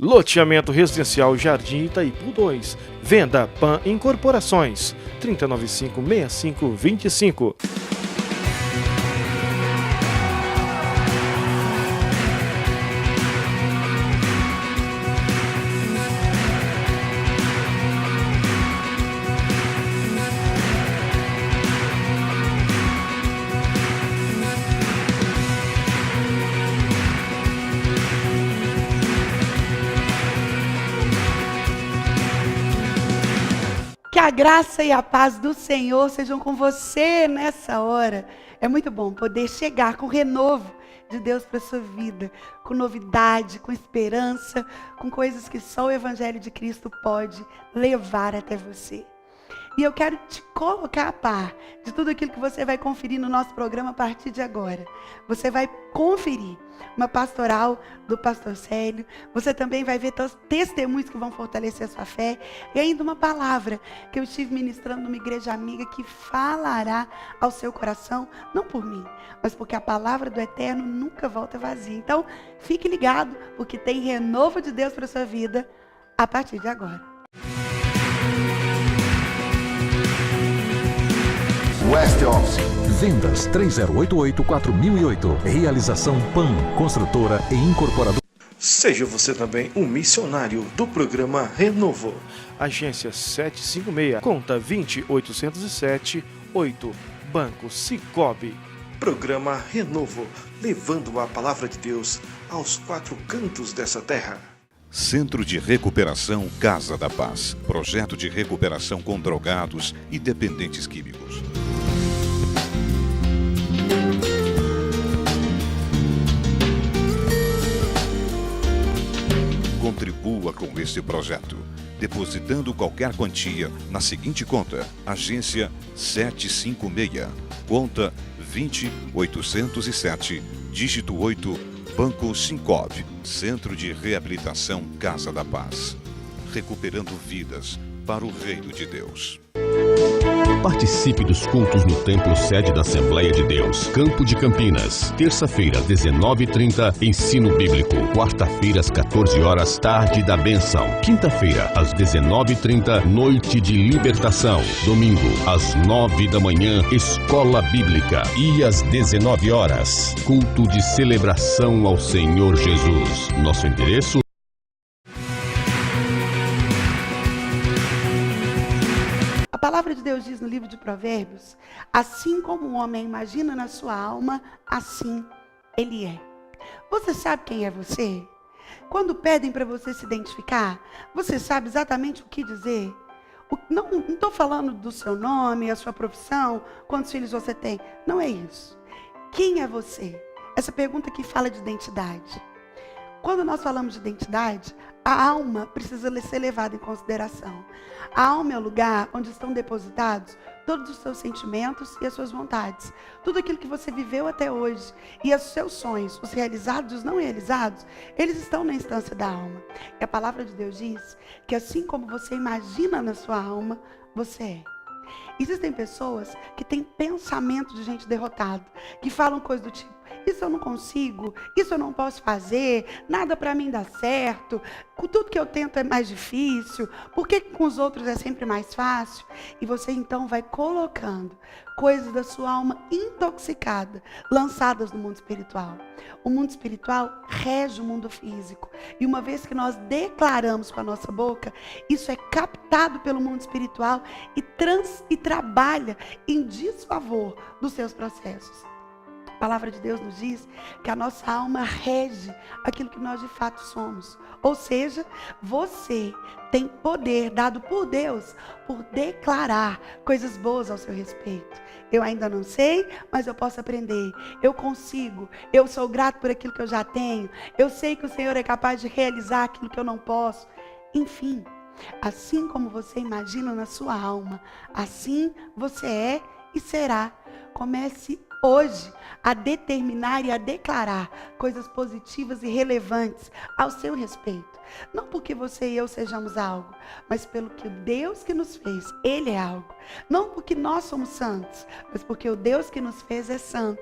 Loteamento Residencial Jardim Itaipu 2. Venda Pan Incorporações. 3095-6525. Que a graça e a paz do Senhor sejam com você nessa hora. É muito bom poder chegar com renovo de Deus para a sua vida, com novidade, com esperança, com coisas que só o Evangelho de Cristo pode levar até você. E eu quero te colocar a par de tudo aquilo que você vai conferir no nosso programa a partir de agora. Você vai conferir uma pastoral do pastor Célio. Você também vai ver testemunhos que vão fortalecer a sua fé. E ainda uma palavra que eu estive ministrando numa igreja amiga que falará ao seu coração, não por mim, mas porque a palavra do Eterno nunca volta vazia. Então, fique ligado, porque tem renovo de Deus para a sua vida a partir de agora. West Office. Vendas 3088-4008. Realização PAN, construtora e incorporadora. Seja você também um missionário do programa Renovo. Agência 756, conta 20807-8, Banco Sicoob. Programa Renovo, levando a palavra de Deus aos 4 cantos dessa terra. Centro de Recuperação Casa da Paz. Projeto de recuperação com drogados e dependentes químicos. Contribua com este projeto, depositando qualquer quantia na seguinte conta: Agência 756, conta 20807, dígito 8, Banco Sicoob, Centro de Reabilitação Casa da Paz. Recuperando vidas para o Reino de Deus. Participe dos cultos no Templo Sede da Assembleia de Deus, Campo de Campinas. Terça-feira, 19h30, ensino bíblico. Quarta-feira, às 14 horas, tarde da bênção. Quinta-feira, às 19h30, noite de libertação. Domingo, às 9 da manhã, escola bíblica. E às 19 horas, culto de celebração ao Senhor Jesus. Nosso endereço: A palavra de Deus diz no livro de Provérbios: assim como o homem imagina na sua alma, assim ele é. Você sabe quem é você? Quando pedem para você se identificar, você sabe exatamente o que dizer? Não estou falando do seu nome, a sua profissão, quantos filhos você tem. Não é isso. Quem é você? Essa pergunta que fala de identidade. Quando nós falamos de identidade, a alma precisa ser levada em consideração. A alma é o lugar onde estão depositados todos os seus sentimentos e as suas vontades. Tudo aquilo que você viveu até hoje. E os seus sonhos, os realizados e os não realizados, eles estão na instância da alma. E a palavra de Deus diz que assim como você imagina na sua alma, você é. Existem pessoas que têm pensamento de gente derrotada, que falam coisas do tipo: isso eu não consigo, isso eu não posso fazer, nada para mim dá certo, com tudo que eu tento é mais difícil, por que com os outros é sempre mais fácil? E você então vai colocando coisas da sua alma intoxicada, lançadas no mundo espiritual. O mundo espiritual rege o mundo físico. E uma vez que nós declaramos com a nossa boca, isso é captado pelo mundo espiritual e trabalha em desfavor dos seus processos. A palavra de Deus nos diz que a nossa alma rege aquilo que nós de fato somos. Ou seja, você tem poder dado por Deus por declarar coisas boas ao seu respeito. Eu ainda não sei, mas eu posso aprender. Eu consigo. Eu sou grato por aquilo que eu já tenho. Eu sei que o Senhor é capaz de realizar aquilo que eu não posso. Enfim, assim como você imagina na sua alma, assim você é e será. Comece hoje a determinar e a declarar coisas positivas e relevantes ao seu respeito. Não porque você e eu sejamos algo, mas pelo que o Deus que nos fez, Ele é algo. Não porque nós somos santos, mas porque o Deus que nos fez é santo.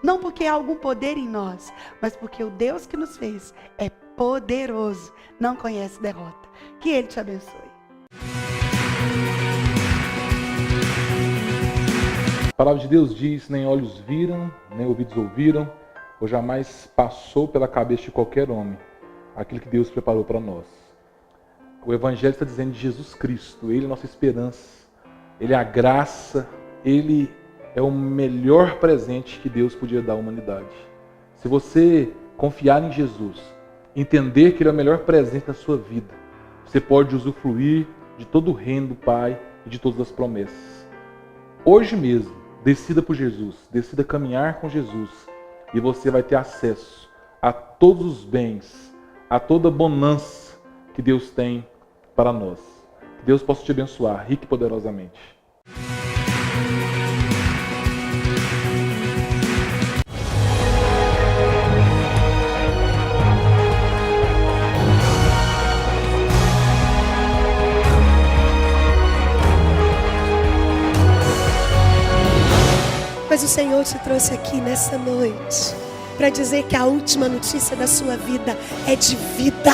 Não porque há algum poder em nós, mas porque o Deus que nos fez é poderoso, não conhece derrota. Que Ele te abençoe. A palavra de Deus diz: nem olhos viram, nem ouvidos ouviram, ou jamais passou pela cabeça de qualquer homem aquilo que Deus preparou para nós. O Evangelho está dizendo de Jesus Cristo. Ele é a nossa esperança, Ele é a graça, Ele é o melhor presente que Deus podia dar à humanidade. Se você confiar em Jesus, entender que Ele é o melhor presente da sua vida, você pode usufruir de todo o reino do Pai e de todas as promessas. Hoje mesmo, decida por Jesus, decida caminhar com Jesus, e você vai ter acesso a todos os bens, a toda a bonança que Deus tem para nós. Que Deus possa te abençoar rico e poderosamente. Mas o Senhor te trouxe aqui nessa noite para dizer que a última notícia da sua vida é de vida.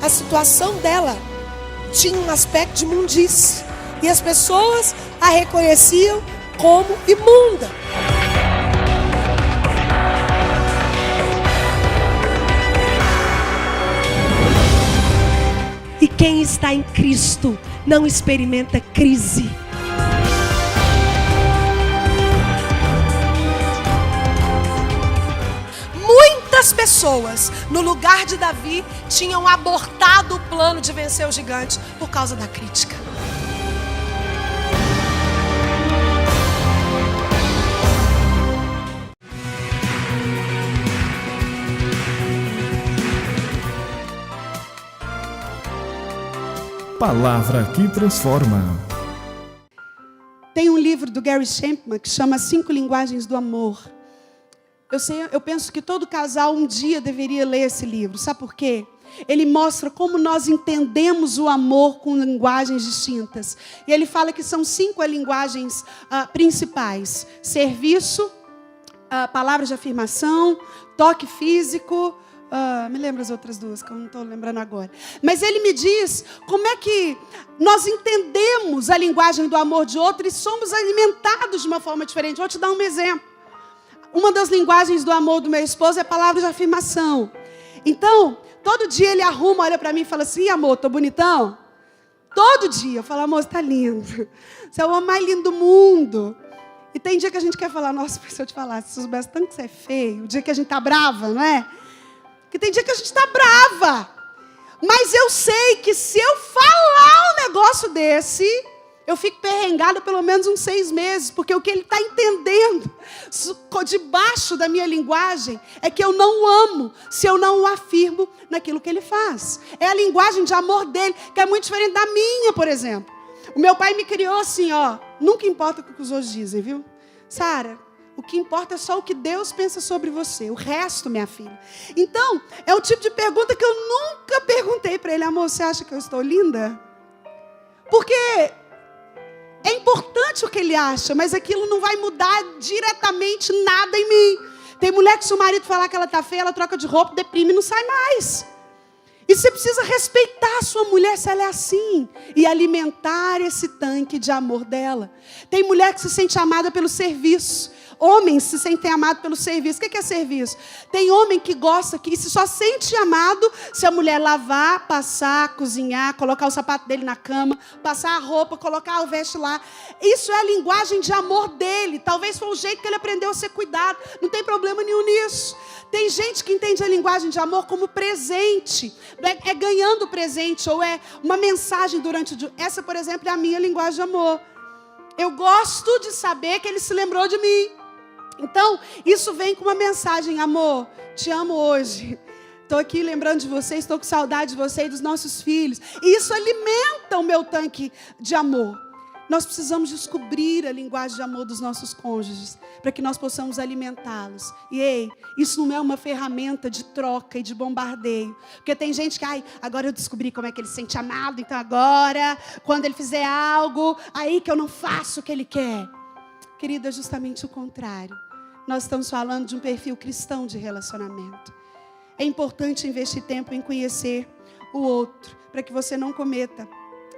A situação dela tinha um aspecto de imundice e as pessoas a reconheciam como imunda. E quem está em Cristo não experimenta crise. Muitas pessoas, no lugar de Davi, tinham abortado o plano de vencer o gigante por causa da crítica. Palavra que transforma. Tem um livro do Gary Chapman que chama 5 Linguagens do Amor. Eu penso que todo casal um dia deveria ler esse livro. Sabe por quê? Ele mostra como nós entendemos o amor com linguagens distintas. E ele fala que são 5 linguagens principais. Serviço, palavras de afirmação, toque físico. Me lembro as outras 2, que eu não estou lembrando agora. Mas ele me diz como é que nós entendemos a linguagem do amor de outro e somos alimentados de uma forma diferente. Vou te dar um exemplo. Uma das linguagens do amor do meu esposo é palavras de afirmação. Então, todo dia ele arruma, olha para mim e fala assim: amor, tô bonitão? Todo dia. Eu falo: amor, você tá lindo. Você é o homem mais lindo do mundo. E tem dia que a gente quer falar: nossa, se eu te falar, se soubesse tanto que você é feio. O dia que a gente tá brava, não é? Porque tem dia que a gente tá brava. Mas eu sei que se eu falar um negócio desse, eu fico perrengada pelo menos uns 6 meses, porque o que ele está entendendo debaixo da minha linguagem é que eu não amo se eu não o afirmo naquilo que ele faz. É a linguagem de amor dele, que é muito diferente da minha, por exemplo. O meu pai me criou assim, ó, nunca importa o que os outros dizem, viu? Sara, o que importa é só o que Deus pensa sobre você. O resto, minha filha. Então, é o tipo de pergunta que eu nunca perguntei para ele: amor, você acha que eu estou linda? Porque é importante o que ele acha, mas aquilo não vai mudar diretamente nada em mim. Tem mulher que se o marido falar que ela está feia, ela troca de roupa, deprime e não sai mais. E você precisa respeitar a sua mulher se ela é assim. E alimentar esse tanque de amor dela. Tem mulher que se sente amada pelo serviço. Homens se sentem amados pelo serviço. O que é serviço? Tem homem que gosta, que se só sente amado se a mulher lavar, passar, cozinhar, colocar o sapato dele na cama, passar a roupa, colocar o veste lá. Isso é a linguagem de amor dele. Talvez foi o jeito que ele aprendeu a ser cuidado. Não tem problema nenhum nisso. Tem gente que entende a linguagem de amor como presente. É ganhando presente, ou é uma mensagem durante o dia. Essa, por exemplo, é a minha linguagem de amor. Eu gosto de saber que ele se lembrou de mim. Então, isso vem com uma mensagem: amor, te amo hoje. Estou aqui lembrando de você, estou com saudade de você e dos nossos filhos. E isso alimenta o meu tanque de amor. Nós precisamos descobrir a linguagem de amor dos nossos cônjuges, para que nós possamos alimentá-los. E ei, isso não é uma ferramenta de troca e de bombardeio. Porque tem gente que, agora eu descobri como é que ele se sente amado, então agora, quando ele fizer algo, aí que eu não faço o que ele quer. Querida, é justamente o contrário. nós estamos falando de um perfil cristão de relacionamento. É importante investir tempo em conhecer o outro, para que você não cometa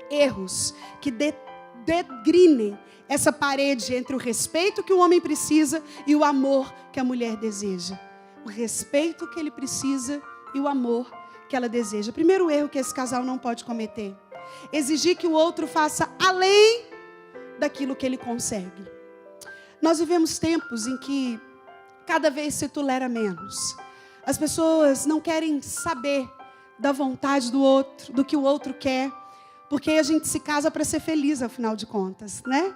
erros que degrinem essa parede entre o respeito que o homem precisa e o amor que a mulher deseja. O respeito que ele precisa e o amor que ela deseja. Primeiro erro que esse casal não pode cometer: exigir que o outro faça além daquilo que ele consegue. Nós vivemos tempos em que cada vez se tolera menos. As pessoas não querem saber da vontade do outro, do que o outro quer, porque a gente se casa para ser feliz, afinal de contas, né?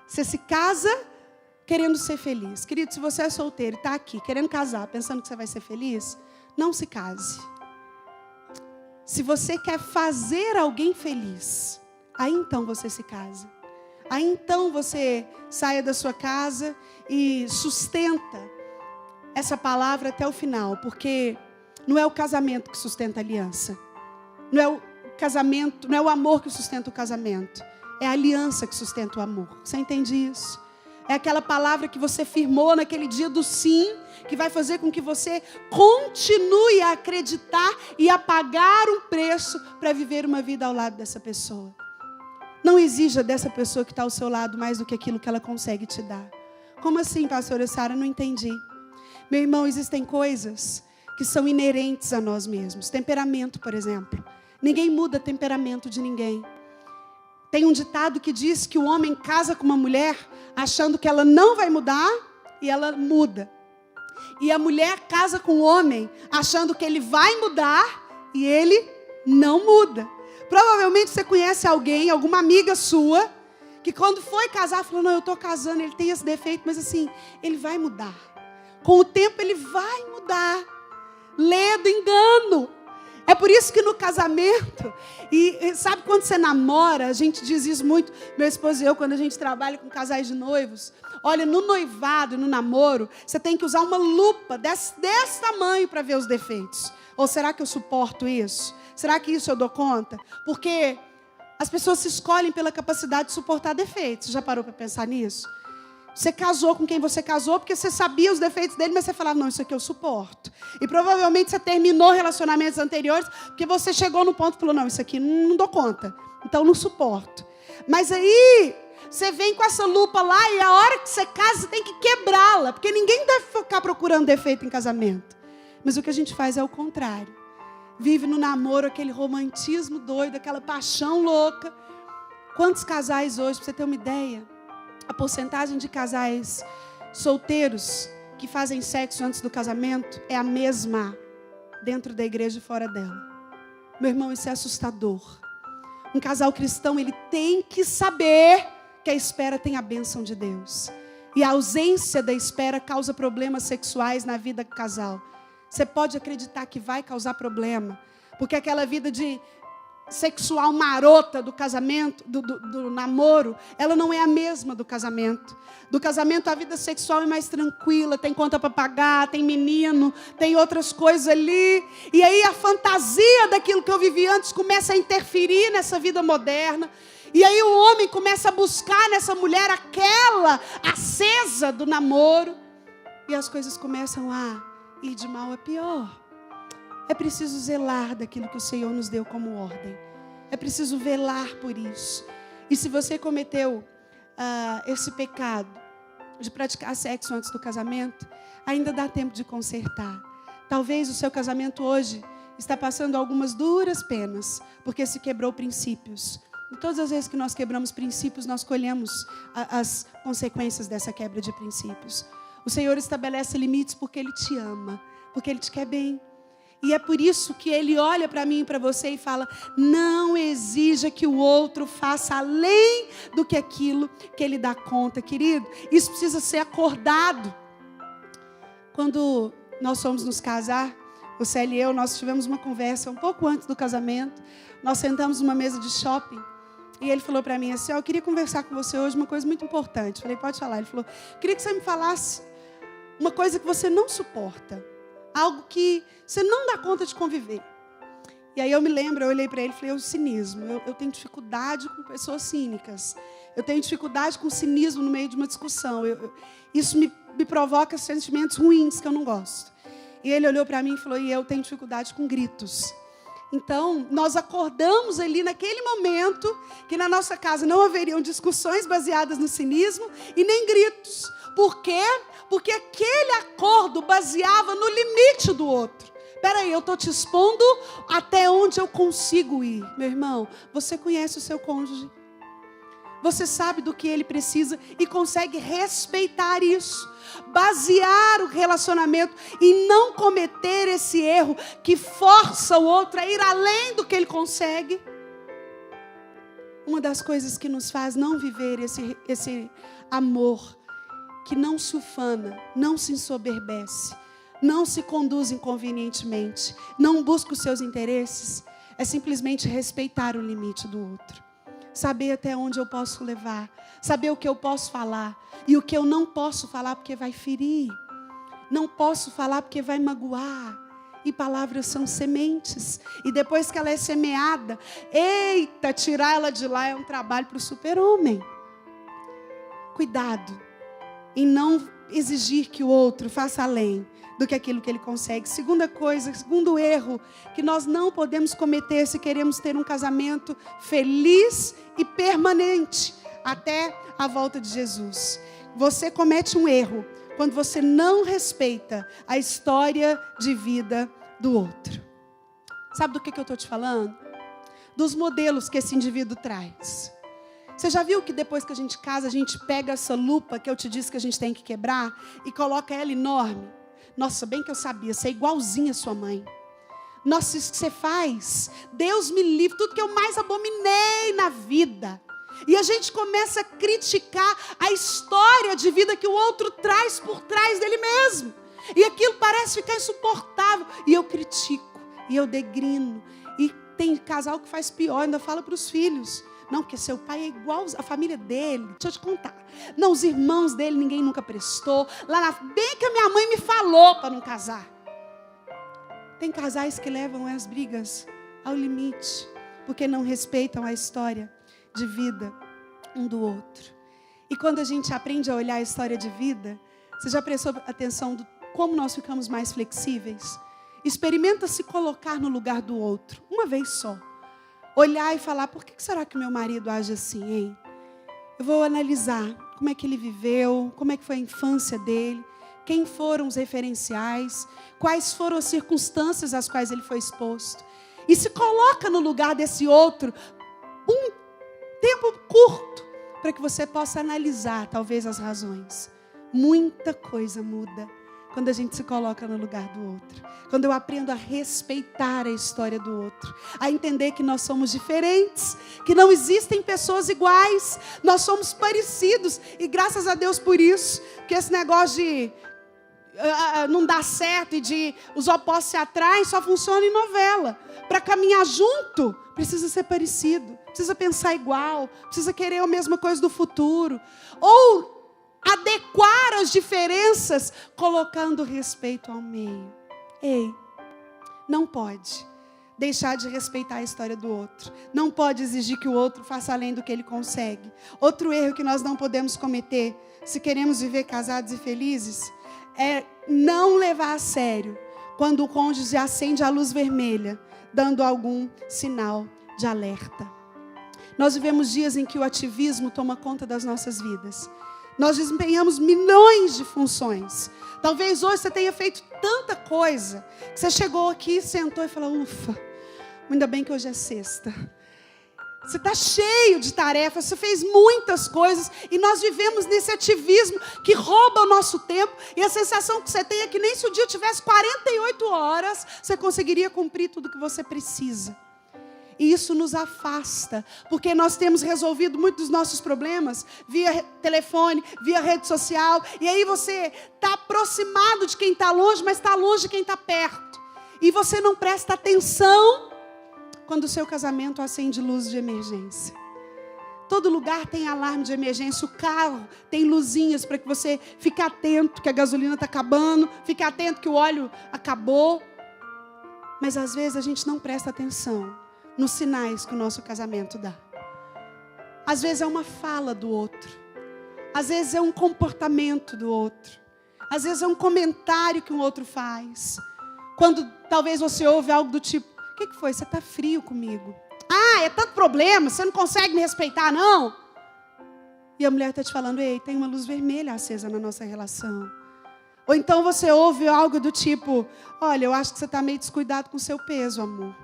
Você se casa querendo ser feliz. Querido, se você é solteiro e está aqui querendo casar, pensando que você vai ser feliz, não se case. Se você quer fazer alguém feliz, aí então você se casa. Aí então você saia da sua casa e sustenta essa palavra até o final, porque não é o casamento que sustenta a aliança. Não é o casamento, não é o amor que sustenta o casamento. É a aliança que sustenta o amor. Você entende isso? É aquela palavra que você firmou naquele dia do sim, que vai fazer com que você continue a acreditar e a pagar um preço para viver uma vida ao lado dessa pessoa. Não exija dessa pessoa que está ao seu lado mais do que aquilo que ela consegue te dar. Como assim, pastora Sara? Não entendi. Meu irmão, existem coisas que são inerentes a nós mesmos. Temperamento, por exemplo. Ninguém muda temperamento de ninguém. Tem um ditado que diz que o homem casa com uma mulher achando que ela não vai mudar e ela muda. E a mulher casa com o homem achando que ele vai mudar e ele não muda. Provavelmente você conhece alguém, alguma amiga sua, que quando foi casar falou: não, eu estou casando, ele tem esse defeito, mas assim, ele vai mudar. Com o tempo ele vai mudar. Lê do engano. É por isso que no casamento, e sabe quando você namora, a gente diz isso muito, meu esposo e eu, quando a gente trabalha com casais de noivos, olha, no noivado, no namoro, você tem que usar uma lupa desse tamanho para ver os defeitos. Ou será que eu suporto isso? Será que isso eu dou conta? Porque as pessoas se escolhem pela capacidade de suportar defeitos. Você já parou para pensar nisso? Você casou com quem você casou porque você sabia os defeitos dele, mas você falava: não, isso aqui eu suporto. E provavelmente você terminou relacionamentos anteriores porque você chegou no ponto e falou: não, isso aqui não dou conta, então não suporto. Mas aí você vem com essa lupa lá e a hora que você casa, você tem que quebrá-la, porque ninguém deve ficar procurando defeito em casamento. Mas o que a gente faz é o contrário. Vive no namoro aquele romantismo doido, aquela paixão louca. Quantos casais hoje, para você ter uma ideia, a porcentagem de casais solteiros que fazem sexo antes do casamento é a mesma dentro da igreja e fora dela. Meu irmão, isso é assustador. Um casal cristão, ele tem que saber que a espera tem a bênção de Deus. E a ausência da espera causa problemas sexuais na vida do casal. Você pode acreditar que vai causar problema, porque aquela vida de sexual marota do casamento, do namoro, ela não é a mesma do casamento. Do casamento a vida sexual é mais tranquila, tem conta para pagar, tem menino, tem outras coisas ali. E aí a fantasia daquilo que eu vivi antes começa a interferir nessa vida moderna. E aí o homem começa a buscar nessa mulher aquela acesa do namoro. E as coisas começam a ir de mal a pior. É preciso zelar daquilo que o Senhor nos deu como ordem. É preciso velar por isso. E se você cometeu esse pecado de praticar sexo antes do casamento, ainda dá tempo de consertar. Talvez o seu casamento hoje está passando algumas duras penas, porque se quebrou princípios. E todas as vezes que nós quebramos princípios, nós colhemos as consequências dessa quebra de princípios. O Senhor estabelece limites porque Ele te ama, porque Ele te quer bem. E é por isso que Ele olha para mim e para você e fala: não exija que o outro faça além do que aquilo que ele dá conta, querido. Isso precisa ser acordado. Quando nós fomos nos casar, o Célio e eu, nós tivemos uma conversa um pouco antes do casamento. Nós sentamos numa mesa de shopping e ele falou para mim assim: eu queria conversar com você hoje uma coisa muito importante. Eu falei: pode falar. Ele falou: queria que você me falasse uma coisa que você não suporta. Algo que você não dá conta de conviver. E aí eu me lembro, eu olhei para ele e falei: o cinismo. Eu tenho dificuldade com pessoas cínicas. Eu tenho dificuldade com cinismo no meio de uma discussão. Isso me provoca sentimentos ruins que eu não gosto. E ele olhou para mim e falou, e eu tenho dificuldade com gritos. Então, nós acordamos ali naquele momento que na nossa casa não haveriam discussões baseadas no cinismo e nem gritos. Por quê? Porque aquele acordo baseava no limite do outro. Peraí, eu estou te expondo até onde eu consigo ir. Meu irmão, você conhece o seu cônjuge. Você sabe do que ele precisa e consegue respeitar isso. Basear o relacionamento e não cometer esse erro que força o outro a ir além do que ele consegue. Uma das coisas que nos faz não viver esse amor que não se ufana, não se ensoberbece, não se conduz inconvenientemente, não busca os seus interesses, é simplesmente respeitar o limite do outro. Saber até onde eu posso levar, saber o que eu posso falar e o que eu não posso falar porque vai ferir, não posso falar porque vai magoar. E palavras são sementes, e depois que ela é semeada, eita, tirar ela de lá é um trabalho para o super-homem. Cuidado em não exigir que o outro faça além do que aquilo que ele consegue. Segundo erro que nós não podemos cometer se queremos ter um casamento feliz e permanente até a volta de Jesus. Você comete um erro quando você não respeita a história de vida do outro. Sabe do que eu estou te falando? Dos modelos que esse indivíduo traz. Você já viu que depois que a gente casa, a gente pega essa lupa que eu te disse que a gente tem que quebrar e coloca ela enorme? Nossa, bem que eu sabia, você é igualzinha a sua mãe. Nossa, isso que você faz, Deus me livre, tudo que eu mais abominei na vida. E a gente começa a criticar a história de vida que o outro traz por trás dele mesmo. E aquilo parece ficar insuportável. E eu critico, e eu degrino. E tem casal que faz pior, ainda fala para os filhos. Não, porque seu pai é igual a família dele. Deixa eu te contar. Não, os irmãos dele, ninguém nunca prestou. Bem que a minha mãe me falou para não casar. Tem casais que levam as brigas ao limite, porque não respeitam a história de vida um do outro. E quando a gente aprende a olhar a história de vida, você já prestou atenção do como nós ficamos mais flexíveis? Experimenta se colocar no lugar do outro, uma vez só. Olhar e falar, por que será que meu marido age assim, hein? Eu vou analisar como é que ele viveu, como é que foi a infância dele, quem foram os referenciais, quais foram as circunstâncias às quais ele foi exposto. E se coloca no lugar desse outro um tempo curto, para que você possa analisar talvez as razões. Muita coisa muda quando a gente se coloca no lugar do outro. Quando eu aprendo a respeitar a história do outro. A entender que nós somos diferentes. Que não existem pessoas iguais. Nós somos parecidos. E graças a Deus por isso. Porque esse negócio de não dar certo e de os opostos se atraem só funciona em novela. Para caminhar junto, precisa ser parecido. Precisa pensar igual. Precisa querer a mesma coisa do futuro. Ou adequar as diferenças, colocando respeito ao meio. Ei, não pode deixar de respeitar a história do outro. Não pode exigir que o outro faça além do que ele consegue. Outro erro que nós não podemos cometer, se queremos viver casados e felizes, é não levar a sério quando o cônjuge acende a luz vermelha, dando algum sinal de alerta. Nós vivemos dias em que o ativismo toma conta das nossas vidas. Nós desempenhamos milhões de funções. Talvez hoje você tenha feito tanta coisa, que você chegou aqui, sentou e falou, ufa, ainda bem que hoje é sexta. Você está cheio de tarefas, você fez muitas coisas, e nós vivemos nesse ativismo que rouba o nosso tempo, e a sensação que você tem é que nem se o dia tivesse 48 horas, você conseguiria cumprir tudo que você precisa. E isso nos afasta, porque nós temos resolvido muitos dos nossos problemas via telefone, via rede social. E aí você está aproximado de quem está longe, mas está longe de quem está perto. E você não presta atenção quando o seu casamento acende luz de emergência. Todo lugar tem alarme de emergência. O carro tem luzinhas para que você fique atento que a gasolina está acabando, fique atento que o óleo acabou. Mas às vezes a gente não presta atenção nos sinais que o nosso casamento dá. Às vezes é uma fala do outro. Às vezes é um comportamento do outro. Às vezes é um comentário que um outro faz. Quando talvez você ouve algo do tipo: o que foi? Você está frio comigo. Ah, é tanto problema, você não consegue me respeitar, não? E a mulher está te falando: ei, tem uma luz vermelha acesa na nossa relação. Ou então você ouve algo do tipo: olha, eu acho que você está meio descuidado com o seu peso, amor.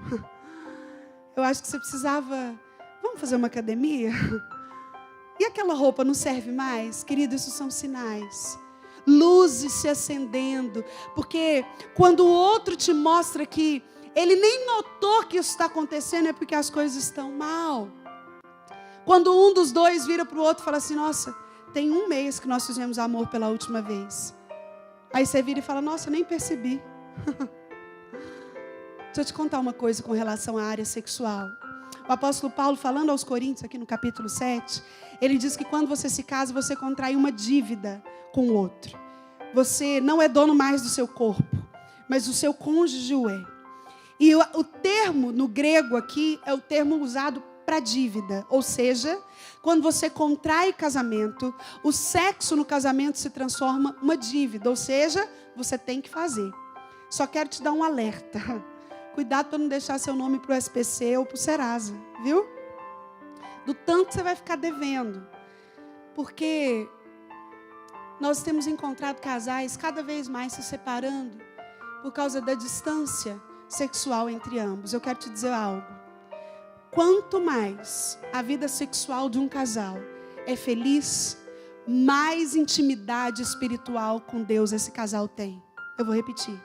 Eu acho que você precisava... Vamos fazer uma academia? E aquela roupa não serve mais? Querido, isso são sinais. Luzes se acendendo. Porque quando o outro te mostra que ele nem notou que isso está acontecendo, é porque as coisas estão mal. Quando um dos dois vira para o outro e fala assim: nossa, tem 1 mês que nós fizemos amor pela última vez. Aí você vira e fala: nossa, nem percebi. Deixa eu te contar uma coisa com relação à área sexual. O apóstolo Paulo, falando aos Coríntios, aqui no capítulo 7, ele diz que quando você se casa, você contrai uma dívida com o outro. Você não é dono mais do seu corpo, mas o seu cônjuge o é. E o termo no grego aqui é o termo usado para dívida. Ou seja, quando você contrai casamento, o sexo no casamento se transforma uma dívida. Ou seja, você tem que fazer. Só quero te dar um alerta. Cuidado para não deixar seu nome para o SPC ou para o Serasa, viu? Do tanto que você vai ficar devendo. Porque nós temos encontrado casais cada vez mais se separando por causa da distância sexual entre ambos. Eu quero te dizer algo. Quanto mais a vida sexual de um casal é feliz, mais intimidade espiritual com Deus esse casal tem. Eu vou repetir.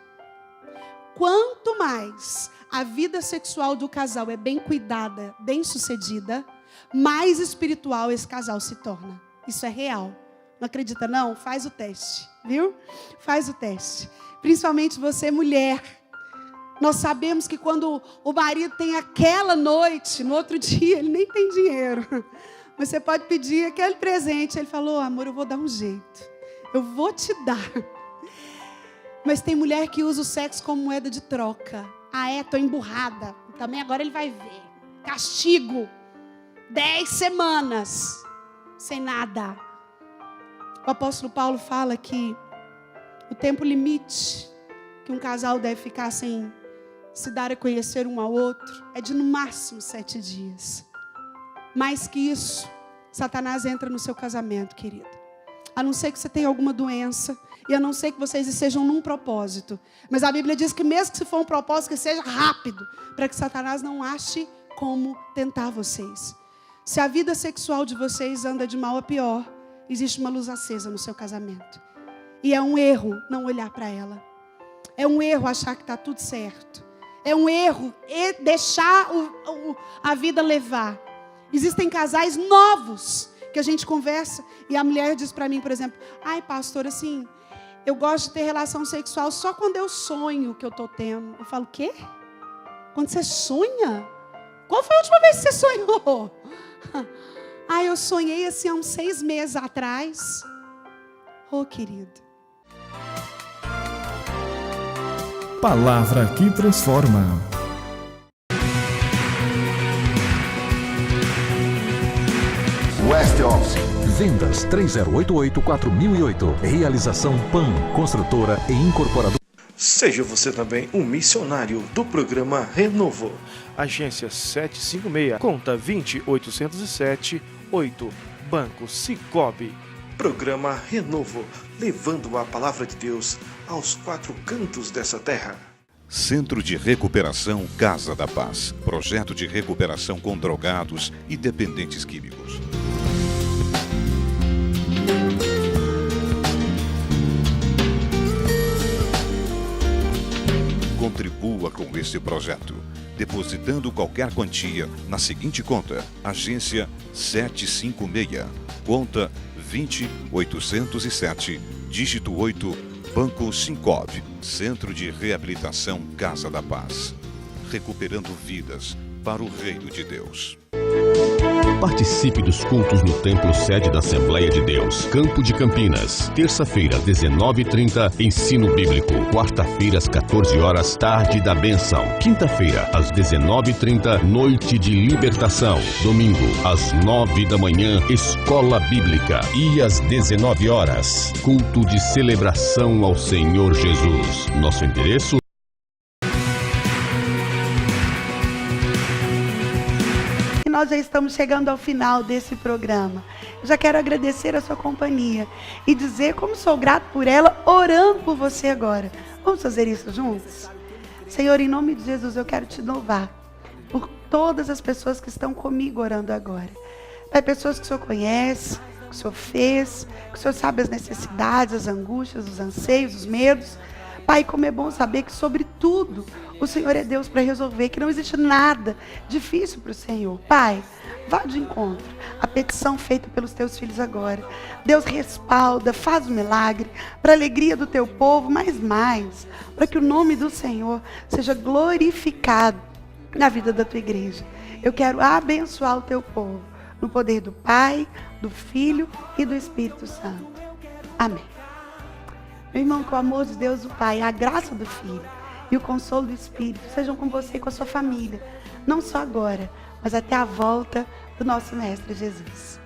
Quanto mais a vida sexual do casal é bem cuidada, bem sucedida, mais espiritual esse casal se torna. Isso é real. Não acredita não? Faz o teste, viu? Faz o teste. Principalmente você, mulher. Nós sabemos que quando o marido tem aquela noite, no outro dia ele nem tem dinheiro. Mas você pode pedir aquele presente. Ele falou: amor, eu vou dar um jeito. Eu vou te dar. Mas tem mulher que usa o sexo como moeda de troca. Ah, tô emburrada. Também agora ele vai ver. Castigo. 10 semanas. Sem nada. O apóstolo Paulo fala que o tempo limite que um casal deve ficar sem se dar a conhecer um ao outro é de no máximo 7 dias. Mais que isso, Satanás entra no seu casamento, querido. A não ser que você tenha alguma doença, e a não ser que vocês estejam num propósito. Mas a Bíblia diz que mesmo que se for um propósito, que seja rápido, para que Satanás não ache como tentar vocês. Se a vida sexual de vocês anda de mal a pior, existe uma luz acesa no seu casamento. E é um erro não olhar para ela. É um erro achar que está tudo certo. É um erro deixar a vida levar. Existem casais novos que a gente conversa e a mulher diz para mim, por exemplo: ai, pastor, assim, eu gosto de ter relação sexual só quando eu sonho que eu estou tendo. Eu falo: quê? Quando você sonha? Qual foi a última vez que você sonhou? Ah, eu sonhei assim há uns 6 meses atrás. Oh, querido. Palavra que transforma. West Office. Vendas 3088-4008. Realização PAN, construtora e incorporadora. Seja você também um missionário do programa Renovo. Agência 756, conta 20807-8, Banco Cicobi. Programa Renovo, levando a palavra de Deus aos 4 cantos dessa terra. Centro de Recuperação Casa da Paz. Projeto de recuperação com drogados e dependentes químicos. Contribua com este projeto, depositando qualquer quantia na seguinte conta: Agência 756, conta 20807, dígito 8, Banco Cicobi, Centro de Reabilitação Casa da Paz. Recuperando vidas para o reino de Deus. Participe dos cultos no templo sede da Assembleia de Deus, Campo de Campinas. Terça-feira, 19h30, ensino bíblico. Quarta-feira, às 14 horas, tarde da bênção. Quinta-feira, às 19h30, noite de libertação. Domingo, às 9 da manhã, escola bíblica. E às 19 horas, culto de celebração ao Senhor Jesus. Nosso endereço: nós já estamos chegando ao final desse programa. Eu já quero agradecer a sua companhia e dizer como sou grato por ela, orando por você agora. Vamos fazer isso juntos? Senhor, em nome de Jesus, eu quero te louvar por todas as pessoas que estão comigo orando agora. Pai, pessoas que o Senhor conhece, que o Senhor fez, que o Senhor sabe as necessidades, as angústias, os anseios, os medos. Pai, como é bom saber que sobre tudo o Senhor é Deus para resolver, que não existe nada difícil para o Senhor. Pai, vá de encontro à petição feita pelos teus filhos agora. Deus respalda, faz um milagre para a alegria do teu povo, mas mais, para que o nome do Senhor seja glorificado na vida da tua igreja. Eu quero abençoar o teu povo no poder do Pai, do Filho e do Espírito Santo. Amém. Meu irmão, que o amor de Deus, o Pai, a graça do Filho e o consolo do Espírito sejam com você e com a sua família, não só agora, mas até a volta do nosso Mestre Jesus.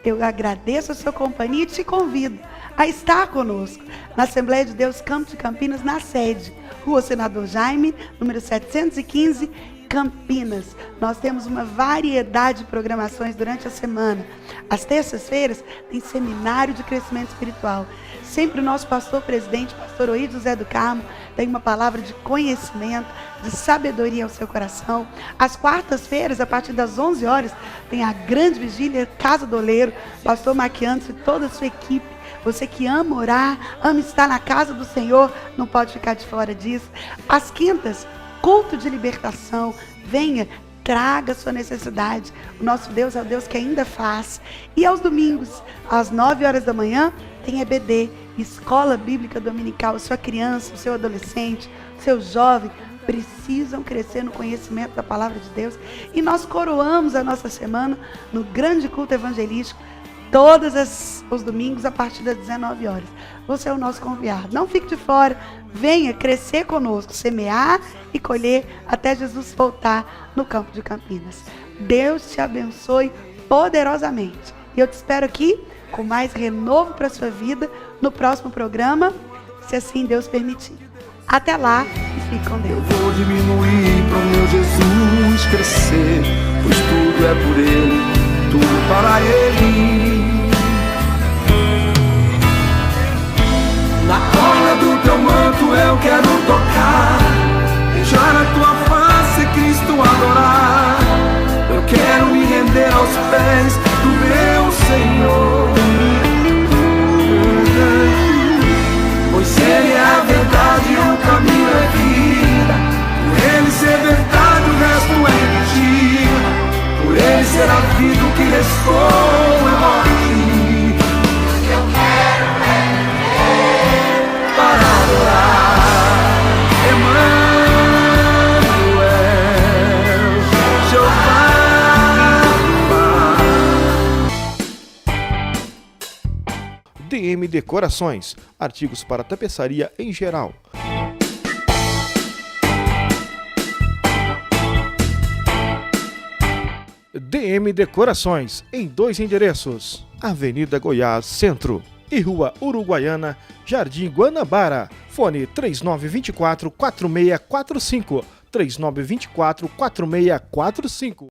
Eu agradeço a sua companhia e te convido a estar conosco na Assembleia de Deus Campo de Campinas, na sede, Rua Senador Jaime, número 715, Campinas. Nós temos uma variedade de programações durante a semana. Às terças-feiras tem seminário de crescimento espiritual. Sempre o nosso pastor-presidente, pastor Oídio José do Carmo, tem uma palavra de conhecimento, de sabedoria ao seu coração. Às quartas-feiras, a partir das 11 horas, tem a grande vigília Casa do Oleiro, pastor Maquiantes e toda a sua equipe. Você que ama orar, ama estar na casa do Senhor, não pode ficar de fora disso. Às quintas, culto de libertação. Venha, traga a sua necessidade. O nosso Deus é o Deus que ainda faz. E aos domingos, às 9 horas da manhã, tem EBD, Escola Bíblica Dominical. Sua criança, o seu adolescente, o seu jovem precisam crescer no conhecimento da palavra de Deus. E nós coroamos a nossa semana no grande culto evangelístico, todos os domingos a partir das 19 horas. Você é o nosso convidado. Não fique de fora. Venha crescer conosco, semear e colher até Jesus voltar no Campo de Campinas. Deus te abençoe poderosamente. E eu te espero aqui com mais renovo para a sua vida no próximo programa, se assim Deus permitir. Até lá e fique com Deus. Eu vou diminuir para o meu Jesus crescer, pois tudo é por Ele, tudo para Ele. Na cola do teu manto eu quero tocar, beijar a tua face, Cristo adorar. Eu quero me render aos pés do meu Senhor, pois Ele é a verdade, o caminho é vida. Por Ele ser verdade, o resto é mentira. Por Ele ser a vida, o que restou é morte. Eu quero viver para adorar Emmanuel, Jeová. DM Decorações, artigos para tapeçaria em geral. DM Decorações, em 2 endereços: Avenida Goiás Centro e Rua Uruguaiana, Jardim Guanabara. Fone 3924-4645, 3924-4645.